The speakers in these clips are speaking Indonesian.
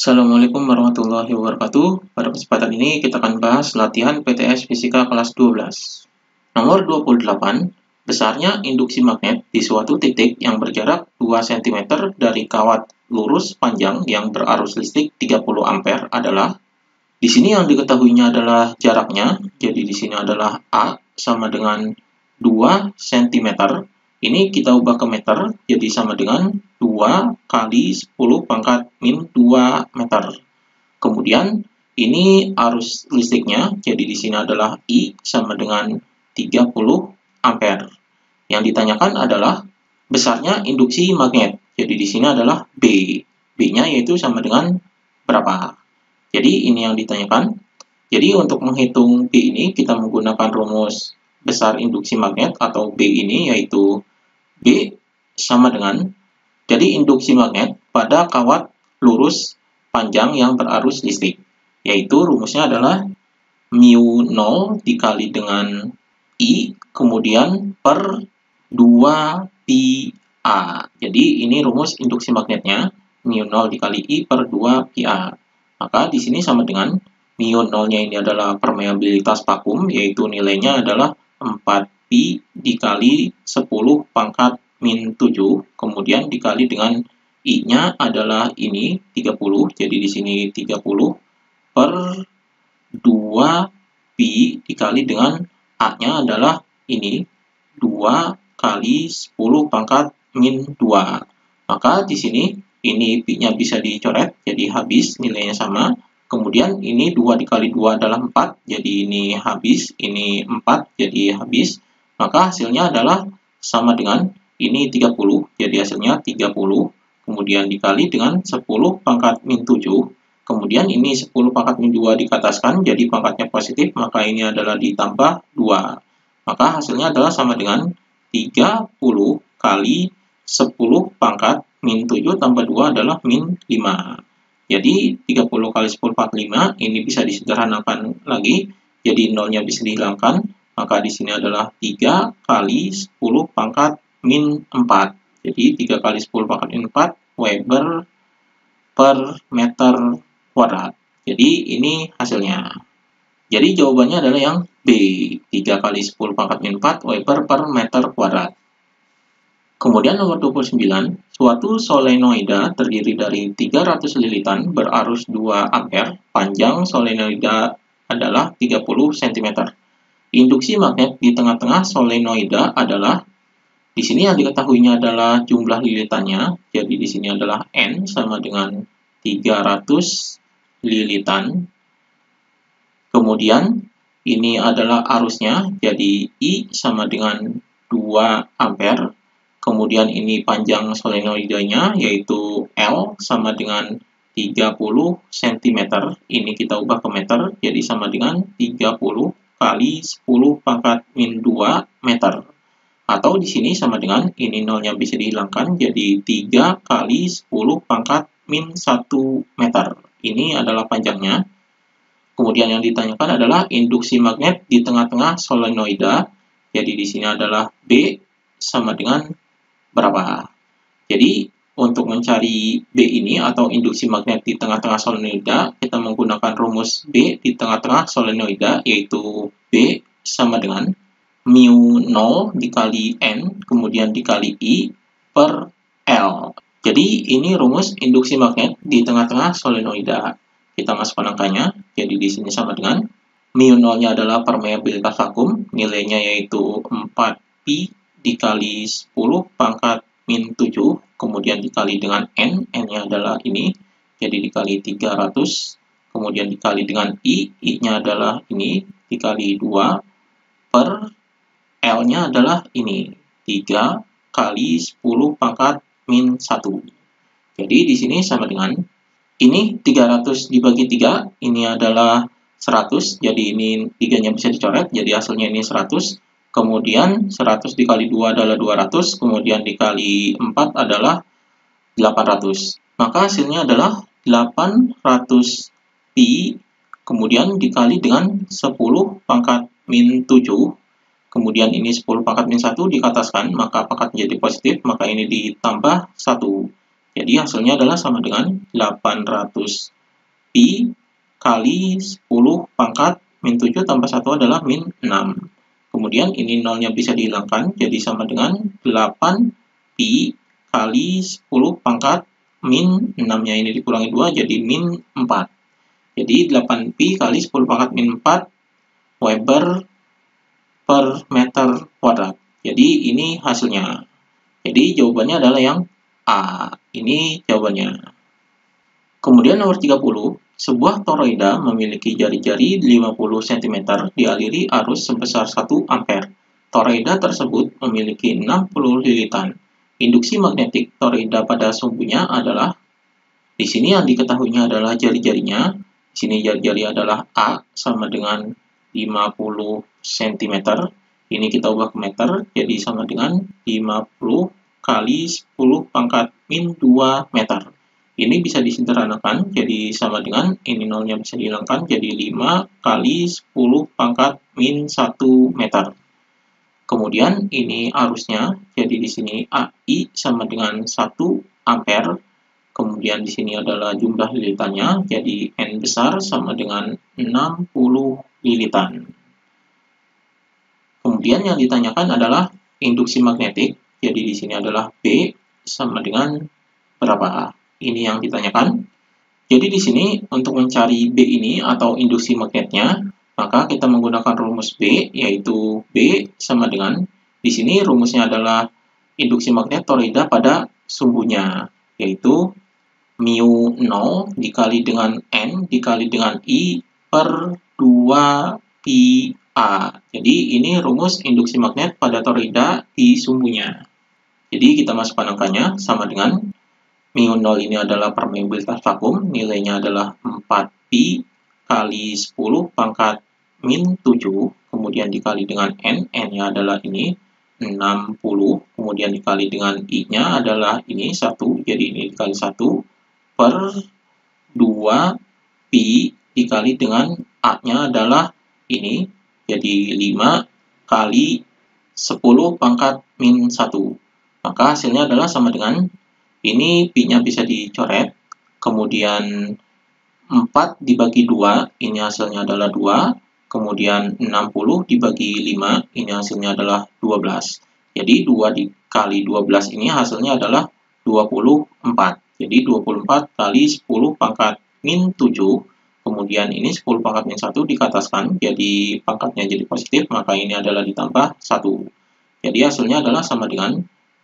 Assalamualaikum warahmatullahi wabarakatuh. Pada kesempatan ini kita akan bahas latihan PTS Fisika kelas 12. Nomor 28, besarnya induksi magnet di suatu titik yang berjarak 2 cm dari kawat lurus panjang yang berarus listrik 30 ampere adalah. Di sini yang diketahuinya adalah jaraknya, jadi di sini adalah A sama dengan 2 cm. Ini kita ubah ke meter, jadi sama dengan 2 kali 10 pangkat min 2 meter. Kemudian, ini arus listriknya, jadi di sini adalah I sama dengan 30 ampere. Yang ditanyakan adalah besarnya induksi magnet, jadi di sini adalah B. B-nya yaitu sama dengan berapa? Jadi, ini yang ditanyakan. Jadi, untuk menghitung B ini, kita menggunakan rumus besar induksi magnet atau B ini, yaitu B sama dengan, jadi induksi magnet pada kawat lurus panjang yang berarus listrik, yaitu rumusnya adalah mu 0 dikali dengan I, kemudian per 2 pi A. Jadi ini rumus induksi magnetnya, mu 0 dikali I per 2 pi A. Maka di sini sama dengan mu 0-nya ini adalah permeabilitas vakum, yaitu nilainya adalah 4 pi dikali 10 pangkat min 7, kemudian dikali dengan I-nya adalah ini 30, jadi di sini 30 per 2 pi dikali dengan A-nya adalah ini 2 kali 10 pangkat min 2. Maka di sini ini pi-nya bisa dicoret, jadi habis nilainya sama. Kemudian ini 2 dikali 2 adalah 4, jadi ini habis, ini 4, jadi habis. Maka hasilnya adalah sama dengan ini 30, jadi hasilnya 30. Kemudian dikali dengan 10 pangkat min 7. Kemudian ini 10 pangkat min 2 dikataskan, jadi pangkatnya positif, maka ini adalah ditambah 2. Maka hasilnya adalah sama dengan 30 kali 10 pangkat min 7 tambah 2 adalah min 5. Jadi 30 kali 10 pangkat 5 ini bisa disederhanakan lagi, jadi nolnya bisa dihilangkan, maka di sini adalah 3 kali 10 pangkat min 4. Jadi 3 kali 10 pangkat min 4 Weber per meter kuadrat. Jadi ini hasilnya. Jadi jawabannya adalah yang B, 3 kali 10 pangkat min 4 Weber per meter kuadrat. Kemudian nomor 29, suatu solenoida terdiri dari 300 lilitan berarus 2 ampere, panjang solenoida adalah 30 cm. Induksi magnet di tengah-tengah solenoida adalah, di sini yang diketahuinya adalah jumlah lilitannya, jadi di sini adalah N sama dengan 300 lilitan. Kemudian ini adalah arusnya, jadi I sama dengan 2 ampere. Kemudian ini panjang solenoidanya, yaitu L sama dengan 30 cm. Ini kita ubah ke meter, jadi sama dengan 30 kali 10 pangkat min 2 meter. Atau di sini sama dengan, ini nolnya bisa dihilangkan, jadi 3 kali 10 pangkat min 1 meter. Ini adalah panjangnya. Kemudian yang ditanyakan adalah induksi magnet di tengah-tengah solenoida. Jadi di sini adalah B sama dengan berapa? Jadi untuk mencari B ini atau induksi magnet di tengah-tengah solenoida, kita menggunakan rumus B di tengah-tengah solenoida, yaitu B sama dengan mu 0 dikali N, kemudian dikali I per L. Jadi ini rumus induksi magnet di tengah-tengah solenoida. Kita masukkan angkanya, jadi di sini sama dengan mu 0-nya adalah permeabilitas vakum, nilainya yaitu 4 pi dikali 10 pangkat min 7, kemudian dikali dengan N, N-nya adalah ini, jadi dikali 300, kemudian dikali dengan I, I-nya adalah ini, dikali 2, per L-nya adalah ini, 3 kali 10 pangkat min 1. Jadi di sini sama dengan, ini 300 dibagi 3, ini adalah 100, jadi ini 3-nya bisa dicoret, jadi hasilnya ini 100. Kemudian 100 dikali 2 adalah 200, kemudian dikali 4 adalah 800. Maka hasilnya adalah 800 pi, kemudian dikali dengan 10 pangkat min 7, kemudian ini 10 pangkat min 1 dikataskan, maka pangkat menjadi positif, maka ini ditambah 1. Jadi hasilnya adalah sama dengan 800 pi kali 10 pangkat min 7 tambah 1 adalah min 6. Kemudian ini nolnya bisa dihilangkan, jadi sama dengan 8 pi kali 10 pangkat min 6-nya ini dikurangi 2 jadi min 4. Jadi 8 pi kali 10 pangkat min 4 Weber per meter kuadrat. Jadi ini hasilnya. Jadi jawabannya adalah yang A. Ini jawabannya. Kemudian nomor 30, sebuah toroida memiliki jari-jari 50 cm dialiri arus sebesar 1 ampere. Toroida tersebut memiliki 60 lilitan. Induksi magnetik toroida pada sumbunya adalah, di sini yang diketahuinya adalah jari-jarinya. Di sini jari-jari adalah A sama dengan 50 cm. Ini kita ubah ke meter, jadi sama dengan 50 kali 10 pangkat min 2 meter. Ini bisa disederhanakan, jadi sama dengan, ini nolnya bisa dihilangkan, jadi 5 kali 10 pangkat min 1 meter. Kemudian ini arusnya, jadi di sini AI sama dengan 1 ampere. Kemudian di sini adalah jumlah lilitannya, jadi N besar sama dengan 60 lilitan. Kemudian yang ditanyakan adalah induksi magnetik, jadi di sini adalah B sama dengan berapa? Ini yang ditanyakan. Jadi di sini untuk mencari B ini atau induksi magnetnya, maka kita menggunakan rumus B, yaitu B sama dengan, di sini rumusnya adalah induksi magnet toroida pada sumbunya, yaitu mu 0 dikali dengan N dikali dengan I per 2 pi A. Jadi ini rumus induksi magnet pada toroida di sumbunya. Jadi kita masukkan angkanya sama dengan mu 0 ini adalah permeabilitas vakum, nilainya adalah 4pi kali 10 pangkat min 7, kemudian dikali dengan N, N-nya adalah ini 60, kemudian dikali dengan I-nya adalah ini 1, jadi ini dikali 1, per 2 pi dikali dengan A-nya adalah ini, jadi 5 kali 10 pangkat min 1. Maka hasilnya adalah sama dengan, ini pi-nya bisa dicoret, kemudian 4 dibagi 2, ini hasilnya adalah 2, kemudian 60 dibagi 5, ini hasilnya adalah 12. Jadi 2 dikali 12 ini hasilnya adalah 24. Jadi 24 kali 10 pangkat min 7, kemudian ini 10 pangkat min 1 dikataskan, jadi pangkatnya jadi positif, maka ini adalah ditambah 1. Jadi hasilnya adalah sama dengan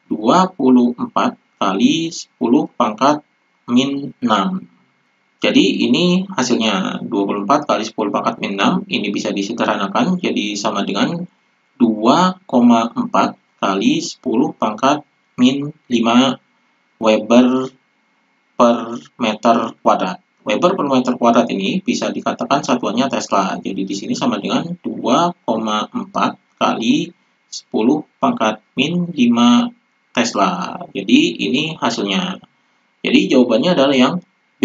24 kali 10 pangkat min 6. Jadi ini hasilnya 24 kali 10 pangkat min 6, ini bisa disederhanakan, jadi sama dengan 2,4 kali 10 pangkat min 5 Weber per meter kuadrat. Weber per meter kuadrat ini bisa dikatakan satuannya Tesla, jadi di sini sama dengan 2,4 kali 10 pangkat min 5 Tesla. Jadi ini hasilnya. Jadi jawabannya adalah yang B.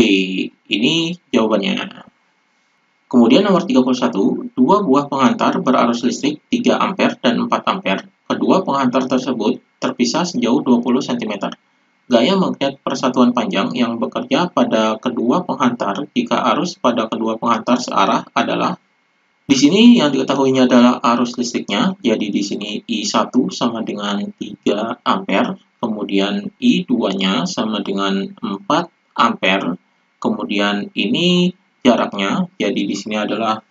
Ini jawabannya. Kemudian nomor 31, dua buah pengantar berarus listrik 3 ampere dan 4 ampere. Kedua pengantar tersebut terpisah sejauh 20 cm. Gaya magnet persatuan panjang yang bekerja pada kedua pengantar jika arus pada kedua pengantar searah adalah, di sini yang diketahuinya adalah arus listriknya, jadi di sini I1 sama dengan 3 ampere, kemudian I2-nya sama dengan 4 ampere, kemudian ini jaraknya, jadi di sini adalah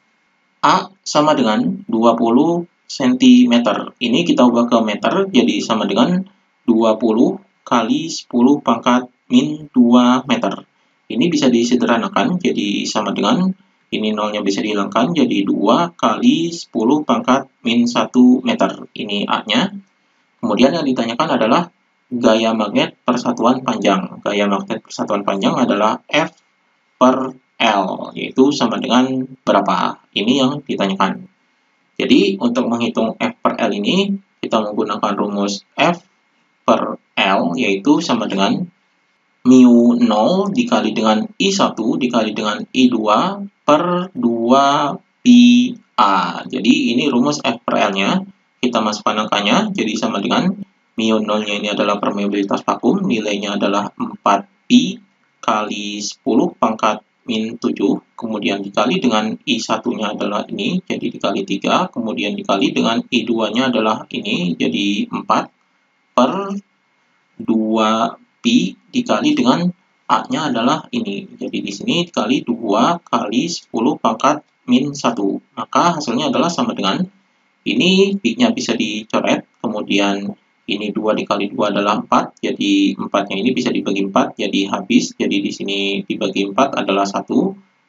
A sama dengan 20 cm. Ini kita ubah ke meter, jadi sama dengan 20 kali 10 pangkat min 2 meter. Ini bisa disederhanakan, jadi sama dengan, ini nolnya bisa dihilangkan, jadi 2 kali 10 pangkat min 1 meter. Ini A-nya. Kemudian yang ditanyakan adalah gaya magnet persatuan panjang. Gaya magnet persatuan panjang adalah F per L, yaitu sama dengan berapa? Ini yang ditanyakan. Jadi untuk menghitung F per L ini, kita menggunakan rumus F per L, yaitu sama dengan mu 0 dikali dengan I1 dikali dengan I2 per 2 pi A. Jadi ini rumus F per L-nya. Kita masukkan angkanya, jadi sama dengan mu 0-nya ini adalah permeabilitas vakum, nilainya adalah 4 pi kali 10 pangkat min 7, kemudian dikali dengan I1-nya adalah ini, jadi dikali 3, kemudian dikali dengan I2-nya adalah ini, jadi 4, per 2pi dikali dengan A-nya adalah ini. Jadi di sini dikali 2 kali 10 pangkat min 1. Maka hasilnya adalah sama dengan ini, pi-nya bisa dicoret, kemudian ini 2 dikali 2 adalah 4, jadi 4-nya ini bisa dibagi 4, jadi habis. Jadi di sini dibagi 4 adalah 1.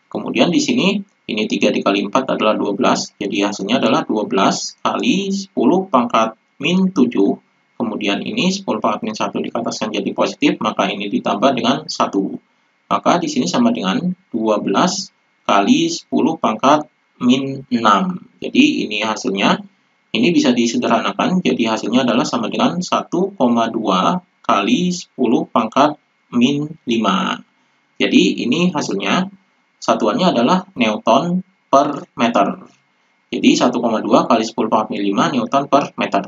Kemudian di sini ini 3 dikali 4 adalah 12, jadi hasilnya adalah 12 kali 10 pangkat min 7. Kemudian ini 10 pangkat min 1 dikatakan jadi positif, maka ini ditambah dengan 1. Maka di sini sama dengan 12 kali 10 pangkat min 6. Jadi ini hasilnya, ini bisa disederhanakan, jadi hasilnya adalah sama dengan 1,2 kali 10 pangkat min 5. Jadi ini hasilnya, satuannya adalah Newton per meter. Jadi 1,2 kali 10 pangkat min 5 Newton per meter.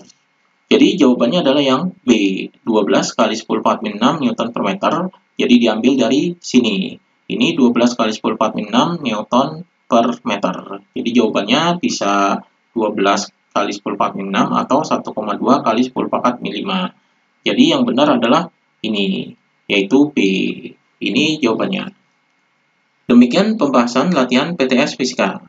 Jadi jawabannya adalah yang B, 12 kali 10 pangkat min 6 Newton per meter. Jadi diambil dari sini. Ini 12 kali 10 pangkat min 6 Newton per meter. Jadi jawabannya bisa 12 kali 10 pangkat min 6 atau 1,2 kali 10 pangkat min 5. Jadi yang benar adalah ini, yaitu B. Ini jawabannya. Demikian pembahasan latihan PTS Fisika.